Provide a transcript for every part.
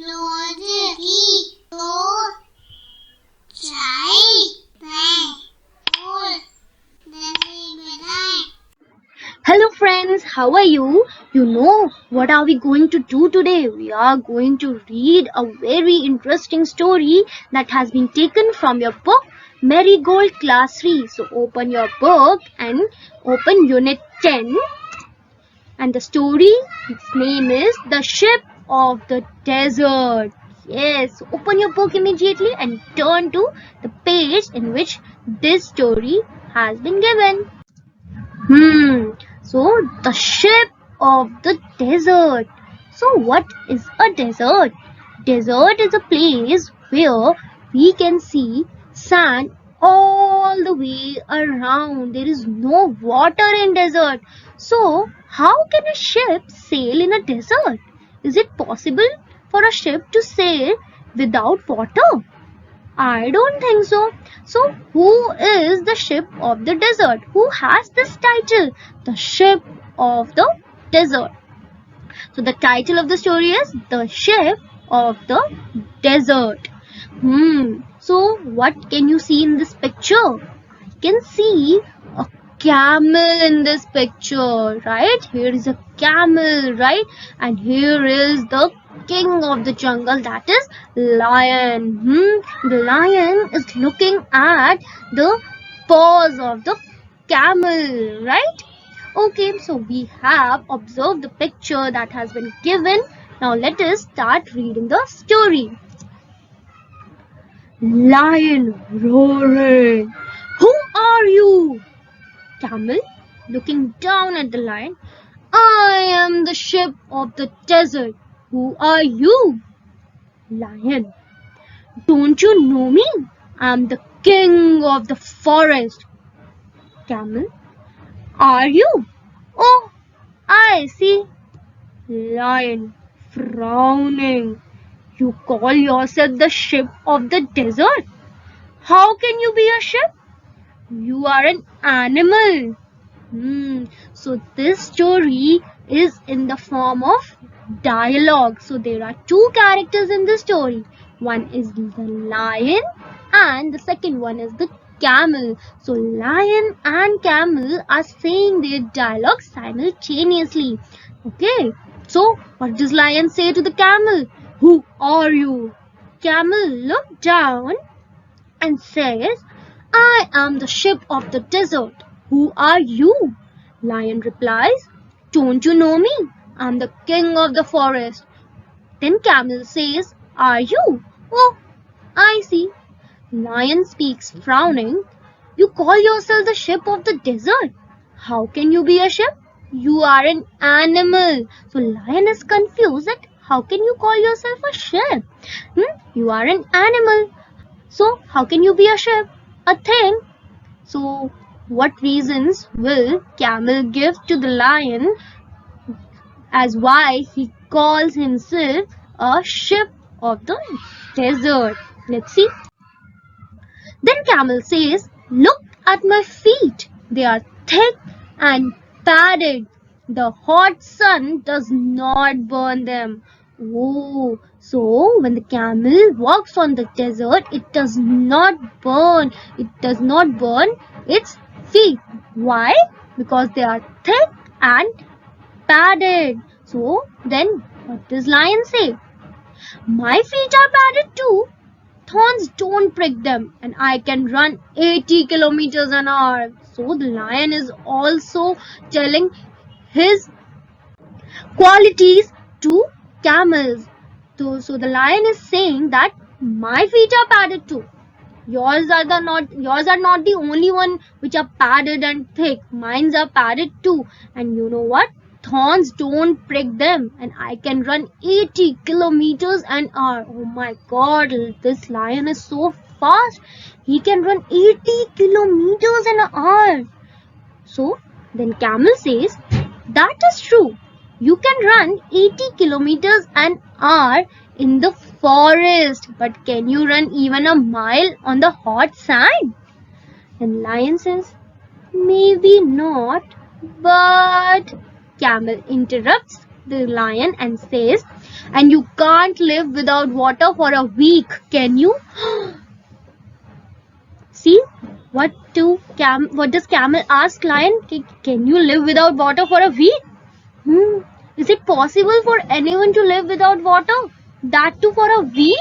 Hello friends, how are you? You know what are we going to do today? We are going to read a very interesting story that has been taken from your book Marigold Class 3. So open your book and open Unit 10. And the story, its name is The Ship of the Desert. Yes, open your book immediately and turn to the page in which this story has been given. So the ship of the desert. So what is a desert? Desert is a place where we can see sand all the way around. There is no water in desert. So how can a ship sail in a desert? Is it possible for a ship to sail without water? I don't think so. So, who is the ship of the desert? Who has this title? The ship of the desert. So, the title of the story is The Ship of the Desert. So, what can you see in this picture? I can see a camel in this picture, right? Here is a camel, right? And here is the king of the jungle, that is lion. The lion is looking at the paws of the camel, right? Okay, so we have observed the picture that has been given. Now let us start reading the story. Lion roaring. Who are you? Camel looking down at the lion. I am the ship of the desert. Who are you? Lion. Don't you know me? I'm the king of the forest. Camel. Are you? Oh, I see. Lion frowning. You call yourself the ship of the desert? How can you be a ship? You are an animal. So this story is in the form of dialogue. So there are two characters in the story. One is the lion and the second one is the camel. So lion and camel are saying their dialogue simultaneously. Okay. So what does lion say to the camel? Who are you? Camel look down and says, I am the ship of the desert. Who are you? Lion replies, don't you know me? I'm the king of the forest. Then camel says, are you? Oh, I see. Lion speaks frowning. You call yourself the ship of the desert. How can you be a ship? You are an animal. So lion is confused that how can you call yourself a ship? You are an animal. So how can you be a ship? A thing. So what reasons will camel give to the lion as why he calls himself a ship of the desert? Let's see. Then camel says, look at my feet. They are thick and padded. The hot sun does not burn them. Oh, so when the camel walks on the desert, it does not burn. It does not burn its feet. Why? Because they are thick and padded. So then what does lion say? My feet are padded too. Thorns don't prick them and I can run 80 kilometers an hour. So the lion is also telling his qualities to camels. So the lion is saying that my feet are padded too. Yours are not the only one which are padded and thick. Mine are padded too. And you know what? Thorns don't prick them and I can run 80 kilometers an hour. Oh my god, this lion is so fast. He can run 80 kilometers an hour. So then camel says, that is true. You can run 80 kilometers an hour in the forest, but can you run even a mile on the hot sand? And lion says, maybe not, but camel interrupts the lion and says, And you can't live without water for a week, can you? See, what does camel ask lion? Can you live without water for a week? Is it possible for anyone to live without water? That too for a week?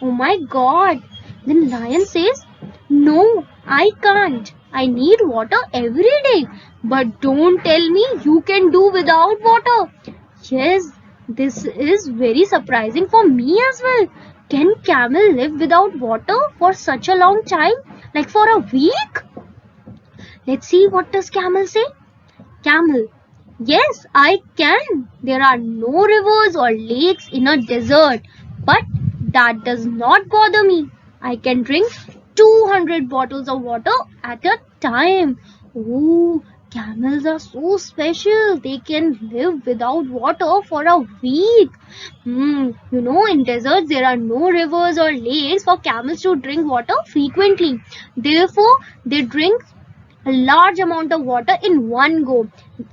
Oh my god. Then lion says, no, I can't. I need water every day. But don't tell me you can do without water. Yes, this is very surprising for me as well. Can camel live without water for such a long time? Like for a week? Let's see, what does camel say? Camel: yes, I can. There are no rivers or lakes in a desert, but that does not bother me. I can drink 200 bottles of water at a time. Oh, camels are so special. They can live without water for a week. In deserts there are no rivers or lakes for camels to drink water frequently. Therefore, they drink a large amount of water in one go,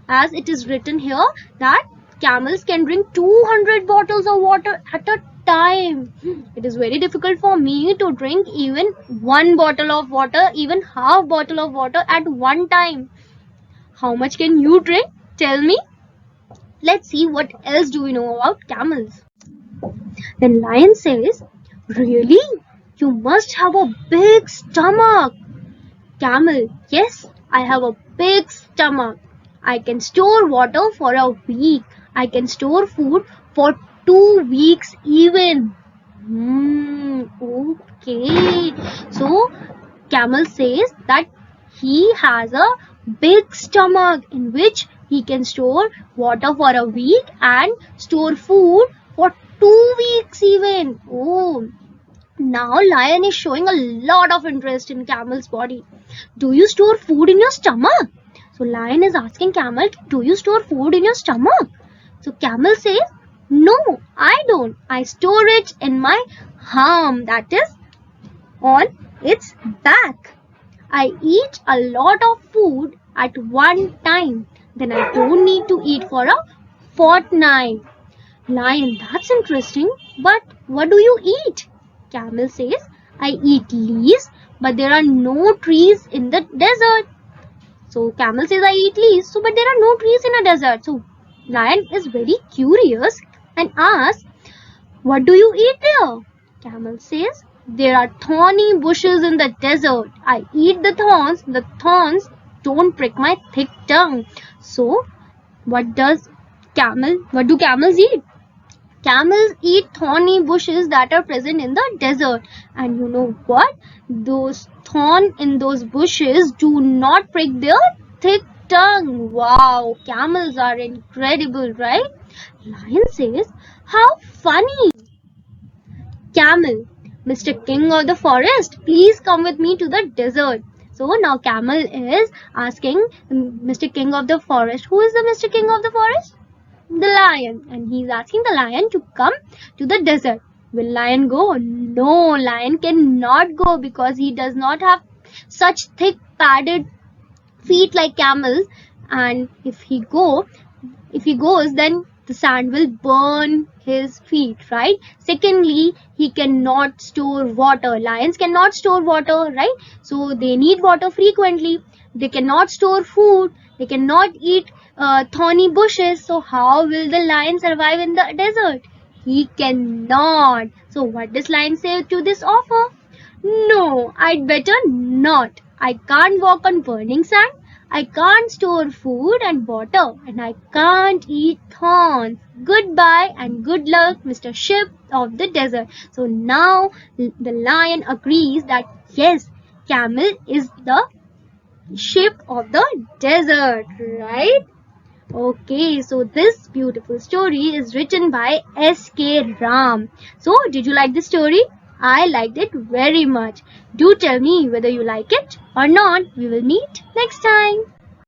as it is written here that camels can drink 200 bottles of water at a time. It is very difficult for me to drink even one bottle of water, even half bottle of water at one time. How much can you drink? Tell me. Let's see what else do we know about camels. Then lion says, really? You must have a big stomach. Camel: yes, I have a big stomach. I can store water for a week. I can store food for 2 weeks even. Okay. So, camel says that he has a big stomach in which he can store water for a week and store food for 2 weeks even. Oh, now lion is showing a lot of interest in camel's body. Do you store food in your stomach? So lion is asking camel, do you store food in your stomach? So camel says, no, I don't. I store it in my arm, that is on its back. I eat a lot of food at one time. Then I don't need to eat for a fortnight. Lion: that's interesting. But what do you eat? Camel says, I eat leaves, but there are no trees in the desert. So camel says, I eat leaves, but there are no trees in a desert. So lion is very curious and asks, what do you eat there? Camel says, there are thorny bushes in the desert. I eat the thorns. The thorns don't prick my thick tongue. So what do camels eat? Camels eat thorny bushes that are present in the desert. And you know what? Those thorns in those bushes do not prick their thick tongue. Wow, camels are incredible, right? Lion says, how funny. Camel: Mr. King of the forest, please come with me to the desert. So now camel is asking Mr. King of the forest. Who is the Mr. King of the forest? The lion. And he's asking the lion to come to the desert. Will lion go? No, lion cannot go because he does not have such thick padded feet like camels. And if he goes, then the sand will burn his feet, right? Secondly, he cannot store water. Lions cannot store water, right? So they need water frequently. They cannot store food. They cannot eat thorny bushes. So how will the lion survive in the desert? He cannot. So what does lion say to this offer? No, I'd better not. I can't walk on burning sand. I can't store food and water, and I can't eat thorns. Goodbye and good luck, Mr. Ship of the Desert. So now the lion agrees that yes, camel is the ship of the desert, right? Okay, so this beautiful story is written by S.K. Ram. So, did you like the story? I liked it very much. Do tell me whether you like it or not. We will meet next time.